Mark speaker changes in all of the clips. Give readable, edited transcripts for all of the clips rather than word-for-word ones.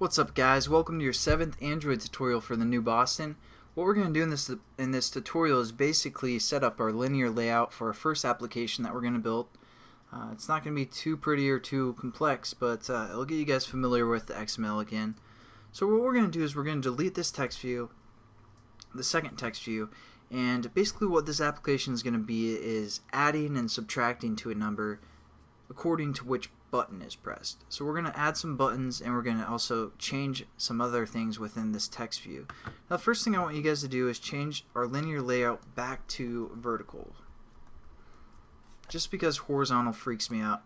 Speaker 1: What's up, guys? Welcome to your 7th Android tutorial for the new Boston. What we're going to do in this tutorial is basically set up our linear layout for our first application that we're going to build. It's not going to be too pretty or too complex, but it'll get you guys familiar with the XML again. So what we're going to do is we're going to delete this text view, the second text view, and basically what this application is going to be is adding and subtracting to a number according to which button is pressed. So we're going to add some buttons, and we're going to also change some other things within this text view. Now, the first thing I want you guys to do is change our linear layout back to vertical, just because horizontal freaks me out.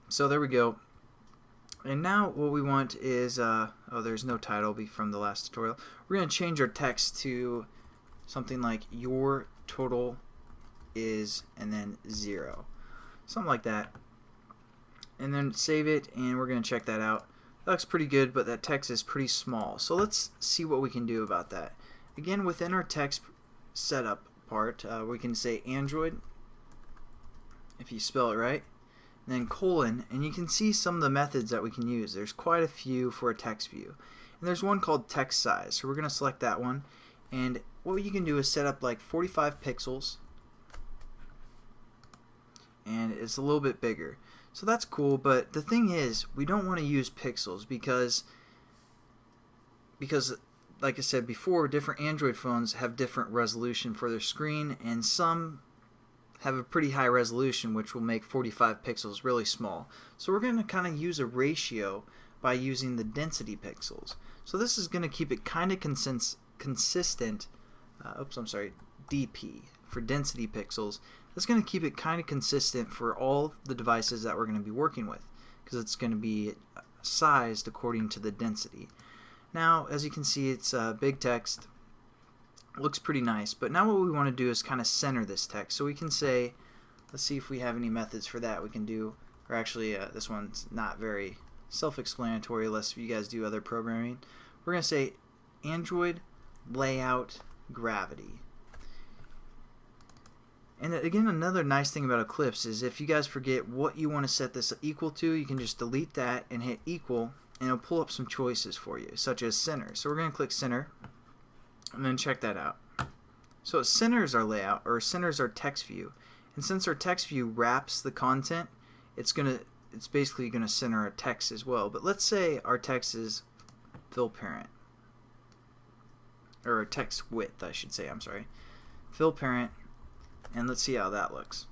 Speaker 1: So there we go. And now what we want is there's no title from the last tutorial. We're going to change our text to something like your total is and then 0, something like that, and then save it, and we're going to check that out. That looks pretty good, but that text is pretty small, so let's see what we can do about that. Again, within our text setup part, we can say Android, if you spell it right, and then colon, and you can see some of the methods that we can use. There's quite a few for a text view, and there's one called text size, so we're going to select that one, and what you can do is set up like 45 pixels, and it's a little bit bigger. So that's cool, but the thing is, we don't want to use pixels because like I said before, different Android phones have different resolution for their screen, and some have a pretty high resolution, which will make 45 pixels really small. So we're going to kind of use a ratio by using the density pixels. So this is going to keep it kind of consistent. DP for density pixels. That's going to keep it kind of consistent for all the devices that we're going to be working with, because it's going to be sized according to the density. Now, as you can see, it's big text. Looks pretty nice, but now what we want to do is kind of center this text. So we can say, let's see if we have any methods for that we can do, or actually this one's not very self-explanatory unless you guys do other programming. We're going to say Android layout gravity. And again, another nice thing about Eclipse is if you guys forget what you want to set this equal to, you can just delete that and hit equal, and it'll pull up some choices for you, such as center. So we're going to click center, and then check that out. So it centers our layout, or centers our text view. And since our text view wraps the content, it's basically going to center our text as well. But let's say our text is fill parent, or text width, I should say. I'm sorry, fill parent. And let's see how that looks.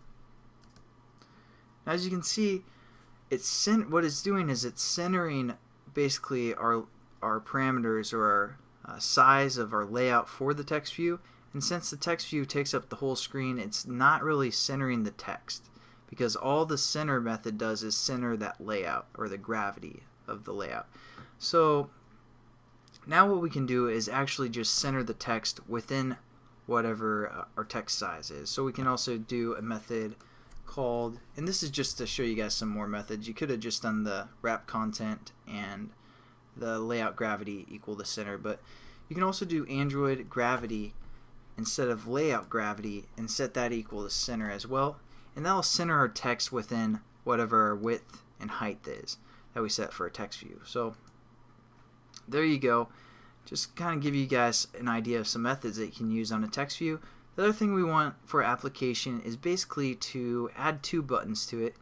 Speaker 1: As you can see, what it's doing is it's centering basically our parameters, or our size of our layout for the text view. And since the text view takes up the whole screen, it's not really centering the text, because all the center method does is center that layout, or the gravity of the layout. So now what we can do is actually just center the text within whatever our text size is. So we can also do a method called, and this is just to show you guys some more methods. You could have just done the wrap content and the layout gravity equal the center, but you can also do Android gravity instead of layout gravity and set that equal to center as well, and that'll center our text within whatever our width and height is that we set for a text view. So there you go. Just kind of give you guys an idea of some methods that you can use on a text view. The other thing we want for our application is basically to add 2 buttons to it.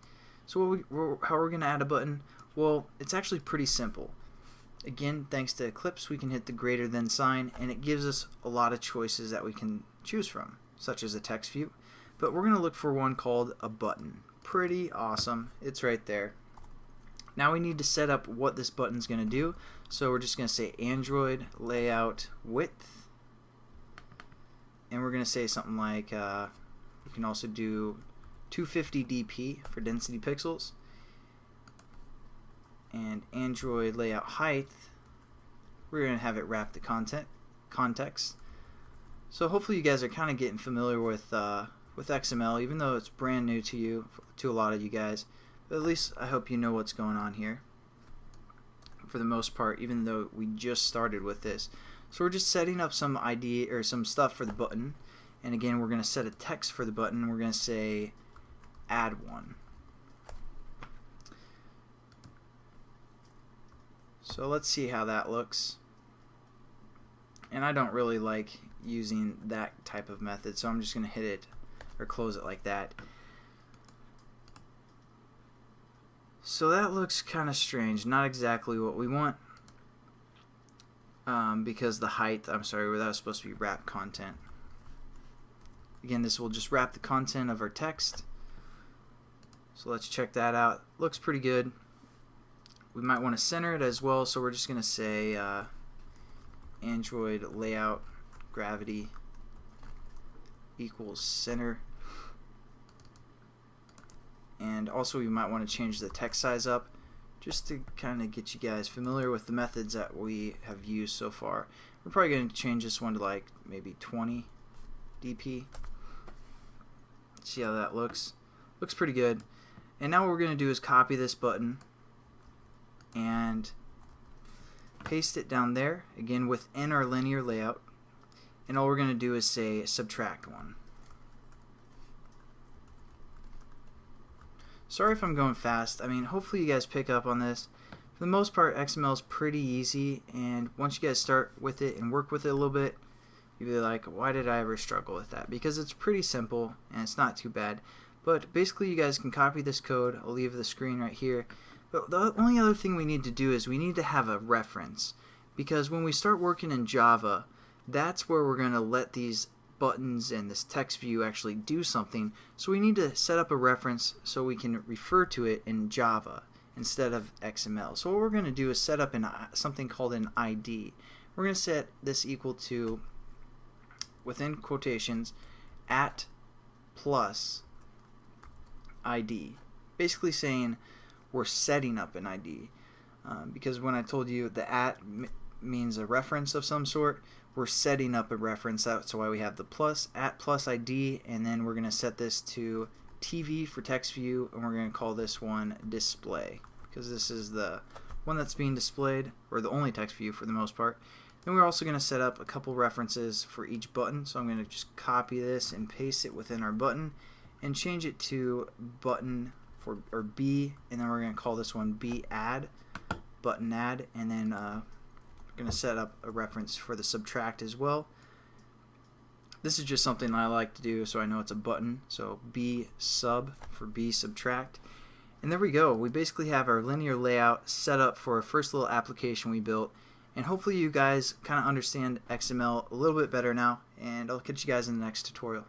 Speaker 1: So how we're going to add a button? Well, it's actually pretty simple. Again, thanks to Eclipse, we can hit the greater than sign, and it gives us a lot of choices that we can choose from, such as a text view. But we're going to look for one called a button. Pretty awesome. It's right there. Now we need to set up what this button's going to do. So we're just going to say Android layout width, and we're going to say something like we can also do 250 dp for density pixels, and Android layout height, we're going to have it wrap the context. So hopefully you guys are kind of getting familiar with XML, even though it's brand new to you, to a lot of you guys. But at least I hope you know what's going on here for the most part, even though we just started with this. So we're just setting up some ID or some stuff for the button, and again we're going to set a text for the button. We're going to say add one. So let's see how that looks. And I don't really like using that type of method, so I'm just going to hit it or close it like that. So that looks kind of strange, not exactly what we want, because the height, I'm sorry, that was supposed to be wrap content. Again, this will just wrap the content of our text. So let's check that out. Looks pretty good. We might want to center it as well, so we're just going to say Android layout gravity equals center. And also we might want to change the text size up just to kind of get you guys familiar with the methods that we have used so far. We're probably going to change this one to like maybe 20 dp. See how that looks. Looks pretty good. And now what we're going to do is copy this button and paste it down there, again within our linear layout, and all we're going to do is say subtract 1. Sorry if I'm going fast. I mean, hopefully you guys pick up on this. For the most part, XML is pretty easy, and once you guys start with it and work with it a little bit, you'll be like, why did I ever struggle with that? Because it's pretty simple and it's not too bad. But basically you guys can copy this code. I'll leave the screen right here. But the only other thing we need to do is we need to have a reference, because when we start working in Java, that's where we're going to let these buttons and this text view actually do something. So we need to set up a reference so we can refer to it in Java instead of XML. So what we're going to do is set up something called an ID. We're going to set this equal to, within quotations, @ plus ID, basically saying we're setting up an ID, because when I told you the means a reference of some sort, we're setting up a reference. That's why we have the plus, @ plus ID, and then we're going to set this to TV for text view, and we're going to call this one display, because this is the one that's being displayed, or the only text view for the most part. Then we're also going to set up a couple references for each button, so I'm going to just copy this and paste it within our button and change it to button or B, and then we're going to call this one B add, button add, and then we're going to set up a reference for the subtract as well. This is just something I like to do so I know it's a button, so B sub for B subtract. And there we go. We basically have our linear layout set up for our first little application we built, and hopefully you guys kind of understand XML a little bit better now, and I'll catch you guys in the next tutorial.